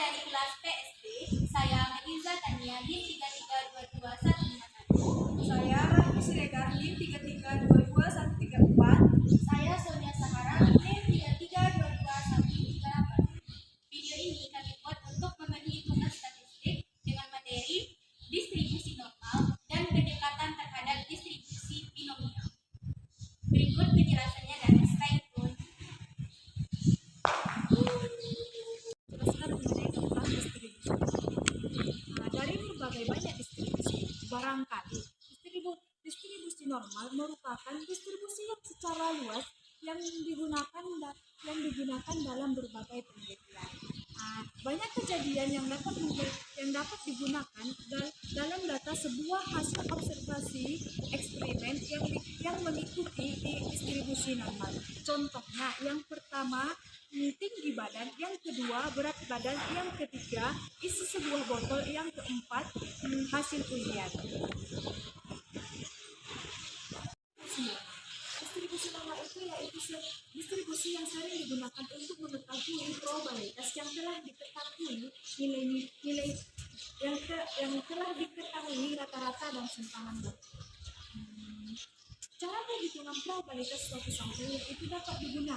dari kelas PSD, saya Meliza Tania NIM 3322151. Saya Rahmi Siregar NIM 3322134. Saya Sonia Sahara NIM 3322138. Video ini kami buat untuk memenuhi tugas statistik dengan materi distribusi normal dan pendekatan terhadap distribusi binomial. Berikut penjelasannya dari Skype. Jelaskan mengenai tentang distribusi. Dari berbagai banyak distribusi, barangkali distribusi normal merupakan distribusi yang secara luas yang digunakan dalam berbagai penelitian. Banyak kejadian yang dapat digunakan dalam data sebuah hasil observasi eksperimen yang mengikuti distribusi normal. Contohnya, yang pertama tinggi badan, yang kedua berat badan, yang ketiga isi sebuah botol, yang keempat hasil ujian. Distribusi normal itu yaitu distribusi yang sering digunakan untuk mengetahui probabilitas yang telah diketahui nilai yang telah diketahui rata-rata dan simpangan waktu. Cara perhitungan probabilitas suatu sampel itu dapat diambil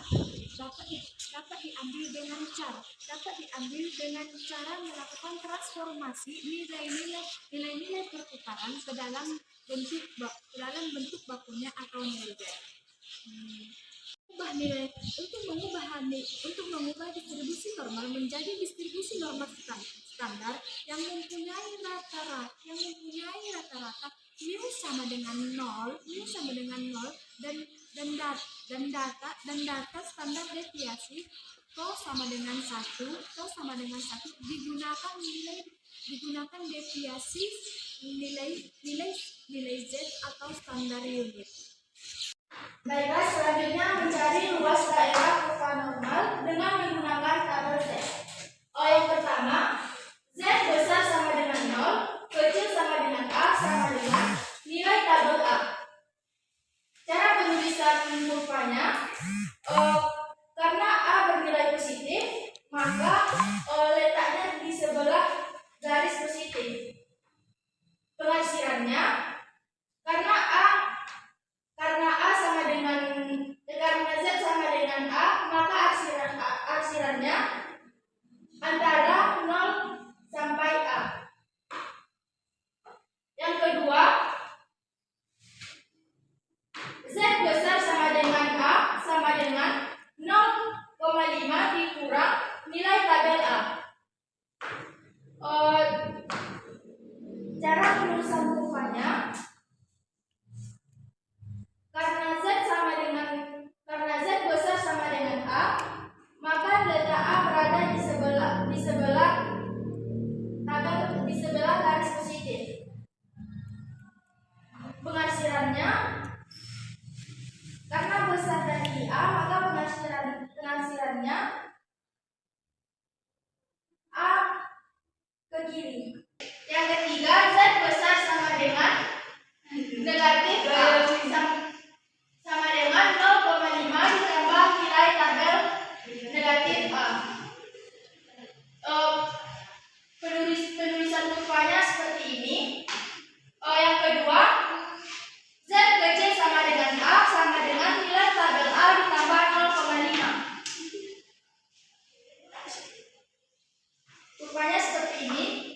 dengan cara melakukan transformasi nilai-nilai pertukaran ke dalam bentuk bakunya atau nilai Z. Untuk mengubah distribusi normal menjadi distribusi normal standar yang mempunyai rata-rata mu sama dengan 0 dan data standar deviasi tau sama dengan 1 digunakan deviasi nilai Z atau standar unit. Baiklah, selanjutnya mencari luas daerah kurva normal dengan menggunakan tabel Z. Yang pertama, Z besar sama dengan 0, kecil sama dengan A sama dengan nilai tabel A. Cara penulisan kurvanya, karena A bernilai positif, maka letaknya di sebelah garis positif. Pengarsirannya, karena Z sama dengan A, maka arsirannya antara 0 sampai A. Yang kedua, Z besar sama dengan A sama dengan 0,5 dikurang nilai tabel A. Cara penulisan kurvanya, karena Z besar sama dengan A, maka letak A berada di sebelah garis positif. Pengarsirannya, karena besar dari A, maka pengarsirannya A ke kiri. Yang ketiga, Z besar sama dengan negatif A sama dengan 0,5 ditambah nilai tabel negatif A. Penulisan kurvanya seperti ini. Yang kedua, Z kecil sama dengan A sama dengan nilai tabel A ditambah 0,5. Kurvanya seperti ini.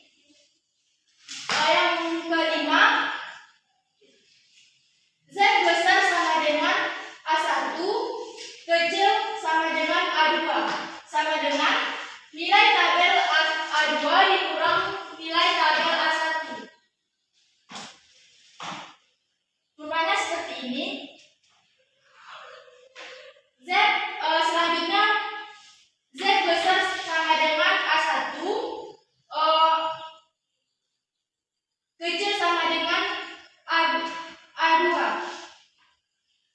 Yang kelima, Z besar sama dengan A1, kecil sama dengan A2, sama dengan nilai tabel A2 dikurang nilai tabel A1. Kurvanya seperti ini. Selanjutnya, Z besar sama dengan A1, kecil sama dengan A2,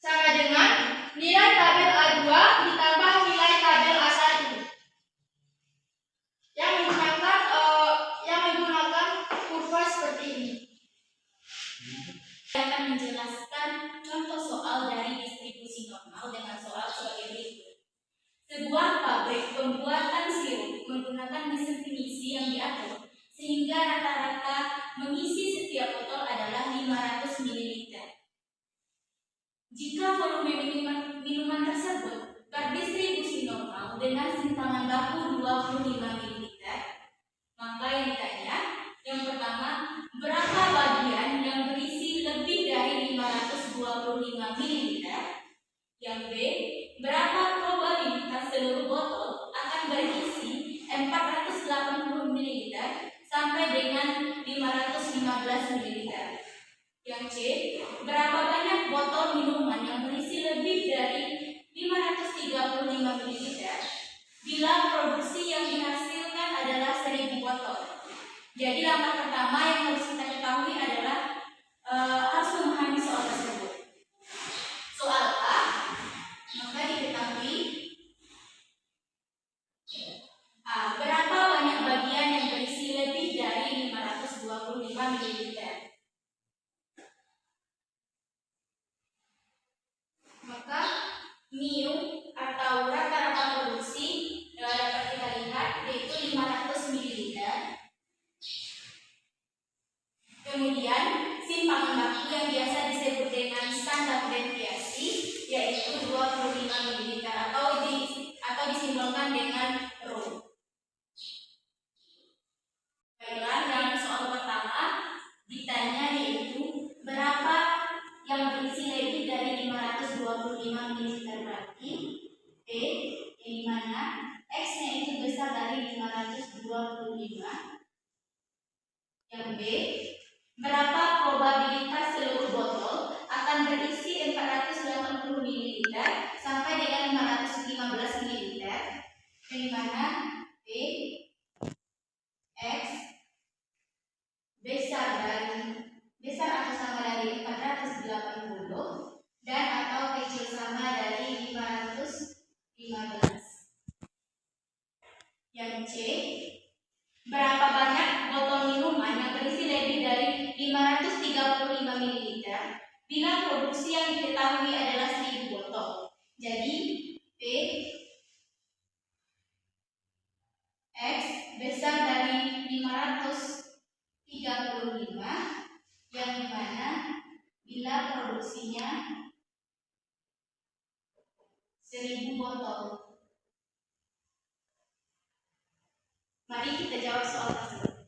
sama dengan nilai tabel A2 ditambah nilai tabel A1 yang menggunakan kurva seperti ini. Saya akan menjelaskan contoh soal dari distribusi normal dengan soal sebagai berikut. Sebuah pabrik pembuatan sirup menggunakan mesin banyak tuh, sehingga rata-rata mengisi setiap botol adalah 500 ml. Jika volume minuman tersebut berdistribusi normal dengan simpangan baku 25 ml, maka yang ditanya yang pertama, berapa bagian yang berisi lebih dari 525 ml? Yang B, berapa probabilitas seluruh botol akan berisi 480 ml sampai dengan 515 ml? Yang C, berapa banyak botol minuman yang berisi lebih dari 535 ml bila produksi yang dihasilkan adalah 1000 botol? Jadi langkah pertama yang harus kita ketahui adalah harus memahami soal tersebut. Soal A, maka diketahui A, berapa banyak bagian yang berisi lebih dari 525 ml? Maka mu atau rata-rata produksi dapat kita lihat yaitu 500 ml. Kemudian simpangan baku yang biasa disebut dengan standar deviasi yaitu 25 ml atau disimbolkan dengan rho. Baiklah, yang soal pertama ditanya yaitu berapa yang berisi lebih dari 525 ml berarti P yang dimana X-nya itu besar dari 525. Yang B, berapa probabilitas seluruh botol akan berisi 480 ml sampai dengan 515 ml? Yang dimana B, X besar atau sama dari 480 dan atau kecil sama dari 515. Yang C, berapa banyak botol minuman yang berisi lebih dari 535 ml bila produksi yang diketahui adalah 1000 botol? Jadi P X besar dari 535 yang dimana bila produksinya 1000 botol. Mari kita jawab soal tersebut.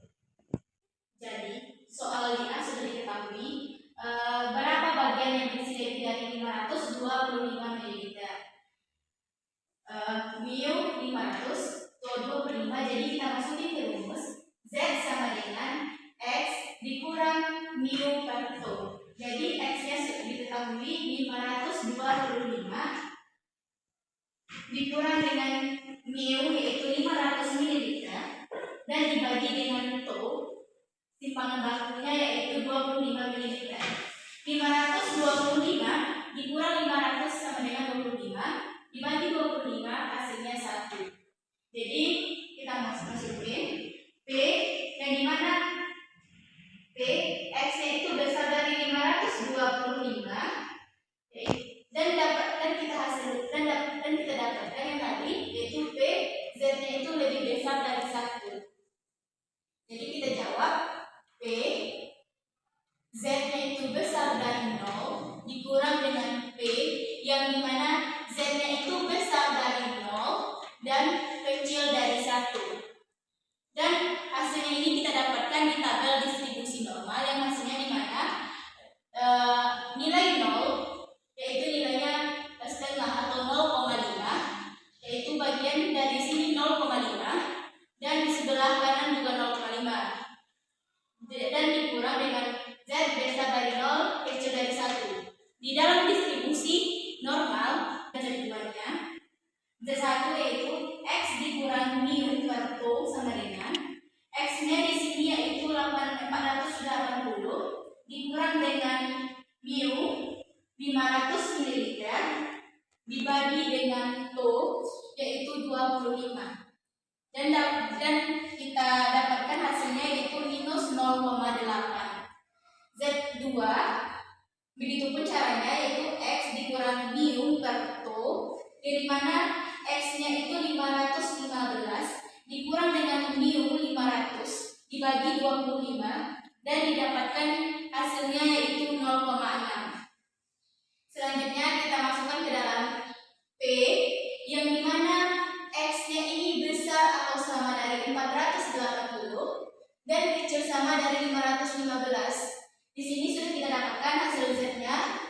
Jadi soal di A sudah diketahui berapa bagian yang berisi lebih dari 525 ml. Mu 500 25, jadi kita masukin ke rumus Z sama dengan X dikurang mu per tol. Jadi X nya sudah diketahui 525 dikurang dengan mu yaitu 500 ml dan dibagi dengan tol simpangan bakunya yaitu 25 ml. 525 dikurang 500 sama dengan 25 dibagi 25 hasilnya 1. Jadi kita masukin P yang dimana P X nya itu besar dari 525 dan kita dapatkan yang tadi yaitu P Z nya itu lebih besar dari 1. Jadi kita jawab P Z nya itu besar dari 0 dikurang dengan P yang dimana Z nya itu besar dari 0 dan kecil dari 1. Dan hasilnya ini kita dapatkan di tabel distribusi normal yang hasilnya di mana nilai 0 yaitu nilainya setengah atau 0,5 yaitu bagian dari sini 0,5 dan di sebelah kanan juga 0,5 dan dikurang dengan Z besar dari 0 kecil dari 1. Di dalam distribusi normal keduanya Z1 yaitu X dikurang mu per tol sama dengan X nya di sini yaitu 480 dikurang dengan mu 500 ml dibagi dengan tol yaitu 25 dan kita dapatkan hasilnya yaitu minus 0,8. Z2 begitupun caranya yaitu X dikurang mu per tol dari mana X nya itu 515 dikurang dengan mu 500 dibagi 25 dan didapatkan hasilnya yaitu 0,6. Selanjutnya kita masukkan ke dalam P yang dimana X-nya ini besar atau sama dari 480 dan kecil sama dari 515. Di sini sudah kita dapatkan hasil Z-nya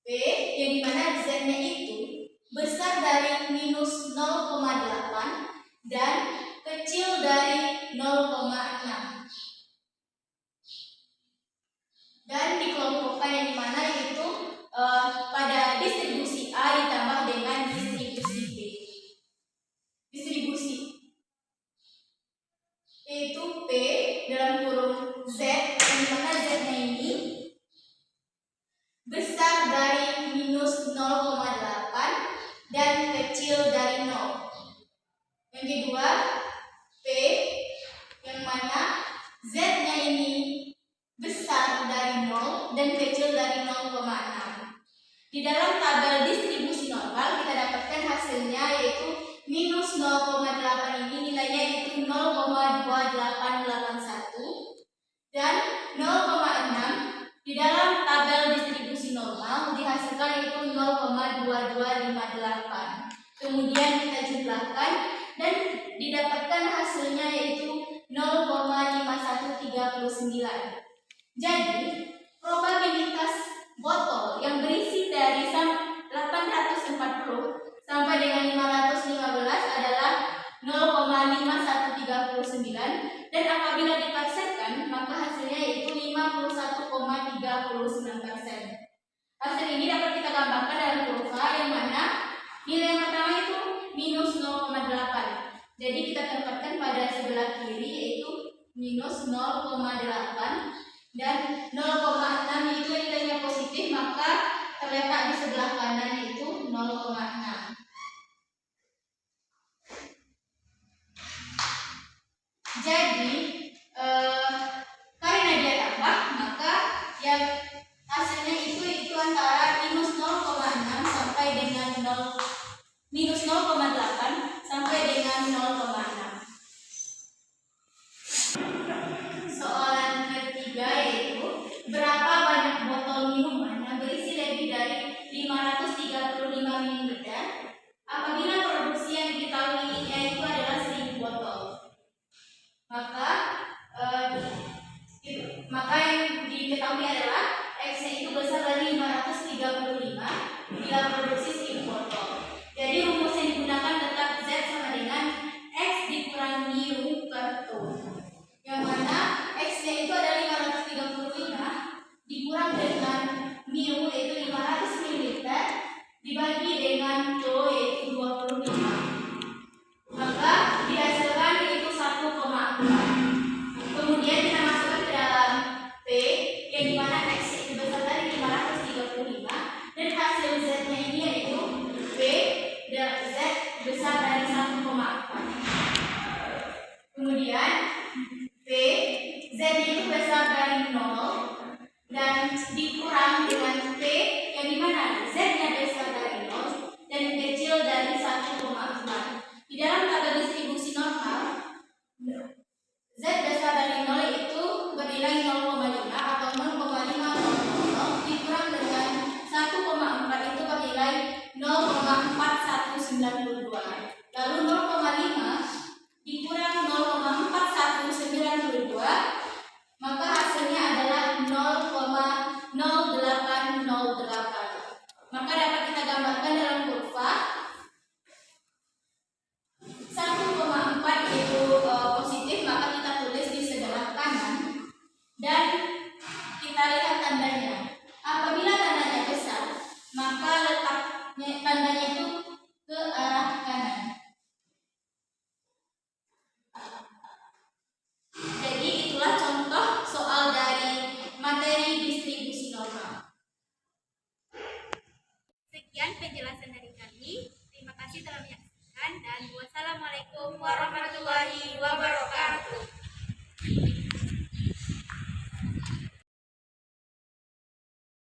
P yang dimana Z-nya itu besar dari minus 0,8 dan kecil dari 0,6. Dan dikelompokkan yang dimana yaitu pada distribusi A ditambah dengan distribusi B. Distribusi yaitu P dalam kurung Z yang dimana Z-nya ini besar dari minus 0,8 dan kecil dari 0. Yang kedua P yang mana Z-nya ini besar dari 0 dan kecil dari 0,6. Di dalam tabel distribusi normal kita dapatkan hasilnya yaitu minus 0,8 ini nilainya itu 0,2881 dan 0,6 di dalam tabel distribusi normal dihasilkan yaitu 0,2258. Kemudian kita jumlahkan dan didapatkan hasilnya yaitu 0,5139. Jadi, probabilitas botol yang berisi dari 840 sampai dengan 515 adalah 0,5139 dan apabila dipaksakan maka hasilnya yaitu 51,39%. Hasil ini dapat kita gambarkan dalam kurva yang mana nilai yang pertama itu minus 0,8. Jadi kita tempatkan pada sebelah kiri yaitu minus 0,8 dan 0,6 itu nilainya positif maka terletak di sebelah kanan yaitu 0,6. Jadi karena dia tambah maka yang hasilnya itu antara minus 0,6 sampai dengan 0 minus 0,8 sampai dengan 0,6. Soalan ketiga yaitu berapa banyak botol minuman yang berisi lebih dari 535 ml apabila produksi yang diketahui yaitu adalah 1000 botol. Maka yang diketahui adalah X-nya itu besar dari 535 bila produksi 1000 botol. Jadi rumus yang digunakan tetap Z sama dengan X dikurangi U per T. Yang mana X-nya itu ada 535 dikurang dengan mu yaitu 500 ml dibagi dengan T yaitu 25. Maka dihasilkan yaitu 1,4. Kemudian kita masukkan ke dalam P yang dimana X itu besar dari 535 dan hasil Z-nya ini yaitu P dan Z besar dari 1,4. Kemudian P Z-nya itu besar dari 0 dan dikurang dengan P yang dimana Z-nya besar dari 0 dan kecil dari 1,4. Di dalam tabel distribusi normal Z besar dari 0 itu bernilai 0,5 atau 0,500 dikurang dengan 1,4 itu bernilai 0,4192. Lalu 0,5 dikurang 0,4192 maka hasilnya adalah 0,0808. Maka dapat kita gambarkan dalam kurva 1,4 itu positif maka kita tulis di sebelah kanan dan kita lihat tandanya. Apabila tandanya besar maka letaknya tandanya itu ke arah kanan. Jadi itulah contoh soal dari materi distribusi normal. Sekian penjelasan dari kami. Terima kasih telah menyaksikan dan wassalamualaikum warahmatullahi wabarakatuh.